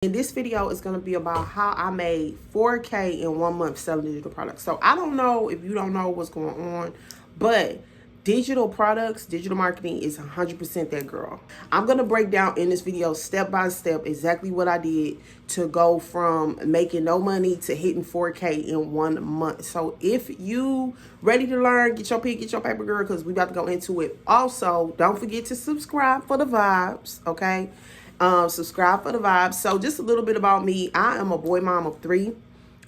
And this video is going to be about how I made 4K in 1 month selling digital products. So I don't know if you don't know what's going on, but digital products, digital marketing is 100% that girl. I'm going to break down in this video step by step exactly what I did to go from making no money to hitting 4K in 1 month. So if you ready to learn, get your pen, get your paper, girl, because we about to go into it. Also, don't forget to subscribe for the vibes, okay? Subscribe for the vibes. So just a little bit about me. I am a boy mom of 3.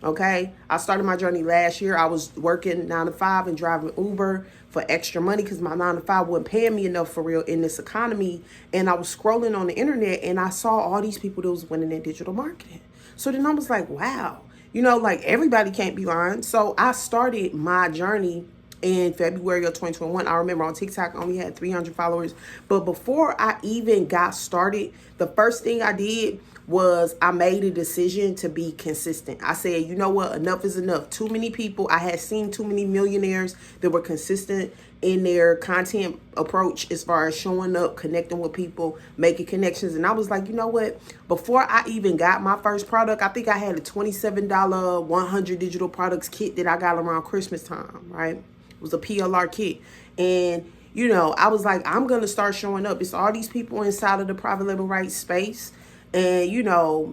Okay. I started my journey last year. I was working 9 to 5 and driving Uber for extra money because my 9 to 5 wasn't paying me enough for real in this economy. And I was scrolling on the internet and I saw all these people that was winning in digital marketing. So then I was like, wow, like everybody can't be lying. So I started my journey in February of 2021. I remember on TikTok I only had 300 followers. But before I even got started, the first thing I did was I made a decision to be consistent. I said, you know what? Enough is enough. Too many people. I had seen too many millionaires that were consistent in their content approach as far as showing up, connecting with people, making connections. And I was like, you know what? Before I even got my first product, I think I had a $27 100 digital products kit that I got around Christmas time, right? It was a PLR kit. And, I was like, I'm going to start showing up. It's all these people inside of the private label rights space. And,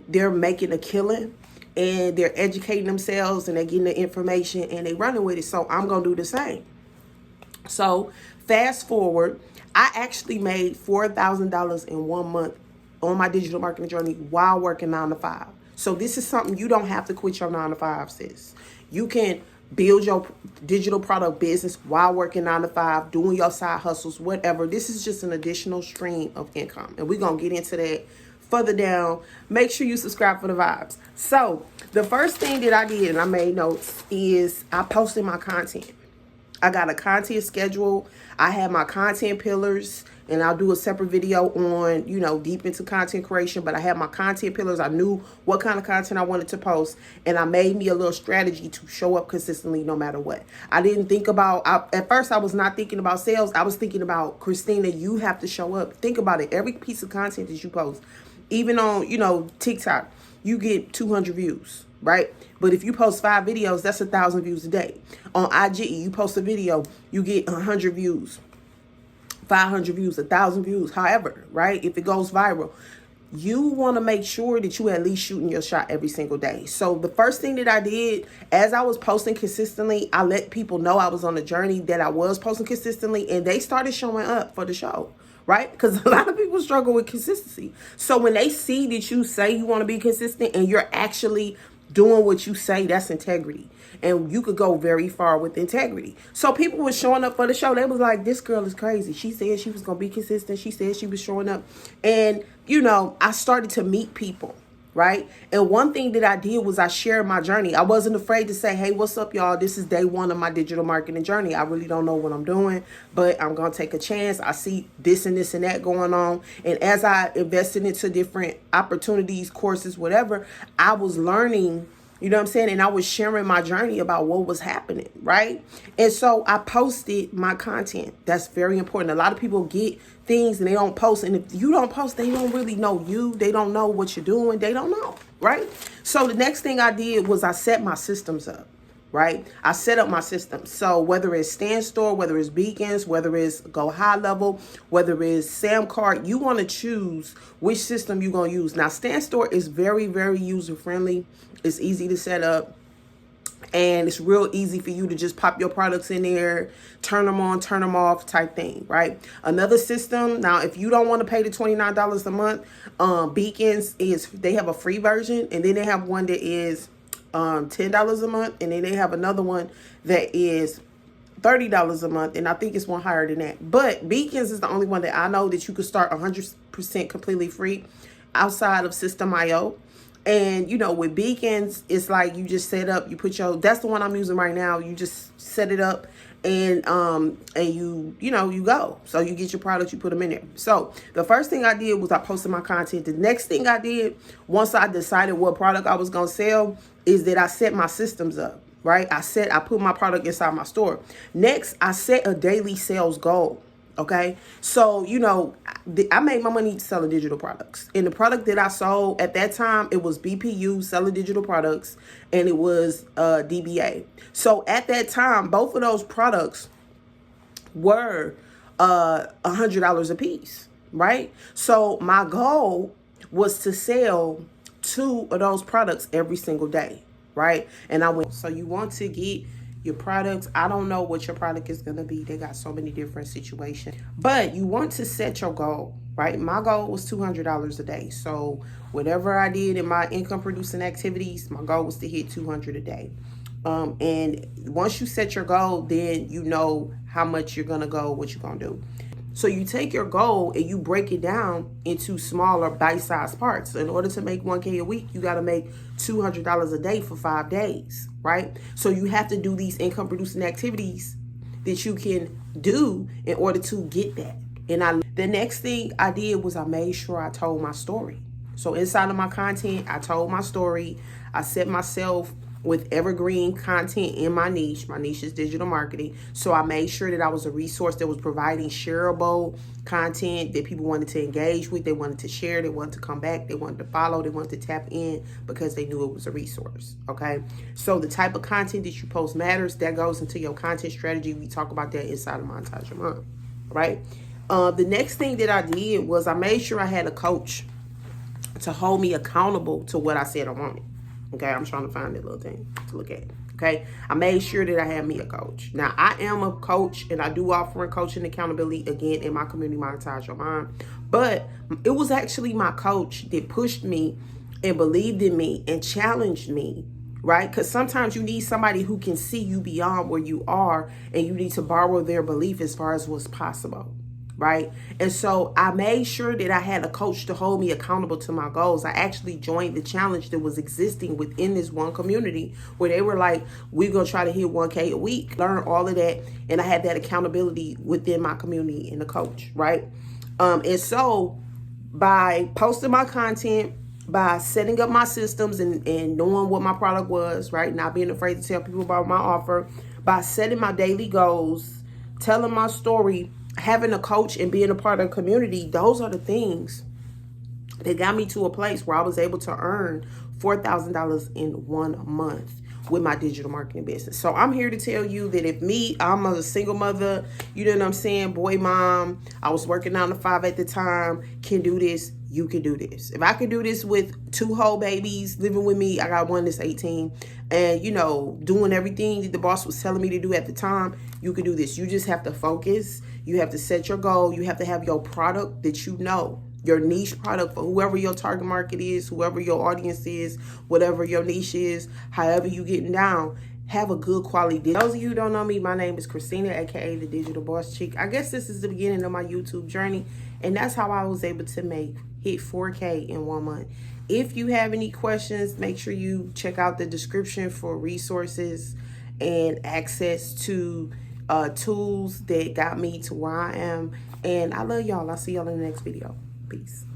they're making a killing and they're educating themselves and they're getting the information and they running with it. So I'm going to do the same. So fast forward, I actually made $4,000 in 1 month on my digital marketing journey while working 9 to 5. So this is something you don't have to quit your 9 to 5, sis. You can build your digital product business while working 9 to 5, doing your side hustles, whatever. This is just an additional stream of income. And we're going to get into that further down. Make sure you subscribe for the vibes. So the first thing that I did, and I made notes, is I posted my content. I got a content schedule. I have my content pillars, and I'll do a separate video on, deep into content creation. But I have my content pillars. I knew what kind of content I wanted to post, and I made me a little strategy to show up consistently no matter what. I didn't think about, at first I was not thinking about sales. I was thinking about, Christina, you have to show up. Think about it. Every piece of content that you post, even on, TikTok, you get 200 views, right? But if you post 5 videos, that's 1,000 views a day. On IG, you post a video, you get 100 views, 500 views, 1,000 views, however, right? If it goes viral, you want to make sure that you at least shooting your shot every single day. So the first thing that I did, as I was posting consistently, I let people know I was on a journey, that I was posting consistently, and they started showing up for the show. Right? Because a lot of people struggle with consistency. So when they see that you say you want to be consistent and you're actually doing what you say, that's integrity. And you could go very far with integrity. So people were showing up for the show. They was like, this girl is crazy. She said she was going to be consistent. She said she was showing up. And, I started to meet people. Right? And one thing that I did was I shared my journey. I wasn't afraid to say, hey, what's up, y'all? This is day 1 of my digital marketing journey. I really don't know what I'm doing, but I'm going to take a chance. I see this and this and that going on. And as I invested into different opportunities, courses, whatever, I was learning, you know what I'm saying? And I was sharing my journey about what was happening, right? And so I posted my content. That's very important. A lot of people get things and they don't post. And if you don't post, they don't really know you. They don't know what you're doing. They don't know, right? So the next thing I did was I set my systems up, right? I set up my systems. So whether it's Stand Store, whether it's Beacons, whether it's Go High Level, whether it's Sam Cart, you want to choose which system you're going to use. Now, Stand Store is very, very user-friendly. It's easy to set up. And it's real easy for you to just pop your products in there, turn them on, turn them off type thing, right? Another system, now, if you don't want to pay the $29 a month, Beacons they have a free version, and then they have one that is $10 a month, and then they have another one that is $30 a month, and I think it's one higher than that. But Beacons is the only one that I know that you could start 100% completely free outside of System.io. And, with Beacons, it's like you just set up, you put that's the one I'm using right now. You just set it up and you go. So you get your products, you put them in there. So the first thing I did was I posted my content. The next thing I did, once I decided what product I was going to sell, is that I set my systems up, right? I put my product inside my store. Next, I set a daily sales goal. Okay, so you know, I made my money selling digital products, and the product that I sold at that time, it was BPU, selling digital products, and it was DBA. So at that time, both of those products were $100 a piece, right? So my goal was to sell 2 of those products every single day, right? And I went, so you want to get your products. I don't know what your product is going to be. They got so many different situations, but you want to set your goal, right? My goal was $200 a day. So whatever I did in my income producing activities, my goal was to hit 200 a day. And once you set your goal, then you know how much you're going to go, what you're going to do. So you take your goal and you break it down into smaller bite-sized parts. In order to make 1K a week, you got to make $200 a day for 5 days, right? So you have to do these income producing activities that you can do in order to get that. And the next thing I did was I made sure I told my story. So inside of my content, I told my story. I set myself with evergreen content in my niche. My niche is digital marketing. So I made sure that I was a resource that was providing shareable content that people wanted to engage with. They wanted to share. They wanted to come back. They wanted to follow. They wanted to tap in because they knew it was a resource. Okay. So the type of content that you post matters. That goes into your content strategy. We talk about that inside of Montage Your Mom. Right. The next thing that I did was I made sure I had a coach to hold me accountable to what I said I wanted. Okay, I'm trying to find that little thing to look at. Okay, I made sure that I had me a coach. Now, I am a coach, and I do offer coaching accountability again in my community, Montage Your Mom. But it was actually my coach that pushed me and believed in me and challenged me, right? Because sometimes you need somebody who can see you beyond where you are, and you need to borrow their belief as far as what's possible. Right. And so I made sure that I had a coach to hold me accountable to my goals. I actually joined the challenge that was existing within this one community where they were like, we're going to try to hit 1K a week, learn all of that. And I had that accountability within my community and the coach. Right. And so by posting my content, by setting up my systems and knowing what my product was, right, not being afraid to tell people about my offer, by setting my daily goals, telling my story, having a coach and being a part of a community, those are the things that got me to a place where I was able to earn $4,000 in 1 month with my digital marketing business. So I'm here to tell you that I'm a single mother, you know what I'm saying, boy mom, I was working 9 to 5 at the time, can do this, you can do this. If I can do this with 2 whole babies living with me, I got one that's 18, and you know, doing everything that the boss was telling me to do at the time, you can do this. You just have to focus. You have to set your goal. You have to have your product that you know, your niche product for whoever your target market is, whoever your audience is, whatever your niche is, however you getting down, have a good quality. Those of you who don't know me, my name is Christina, aka the Digital Boss Chick. I guess this is the beginning of my YouTube journey, and that's how I was able to hit 4K in 1 month. If you have any questions, make sure you check out the description for resources and access to tools that got me to where I am. And I love y'all. I'll see y'all in the next video. Peace.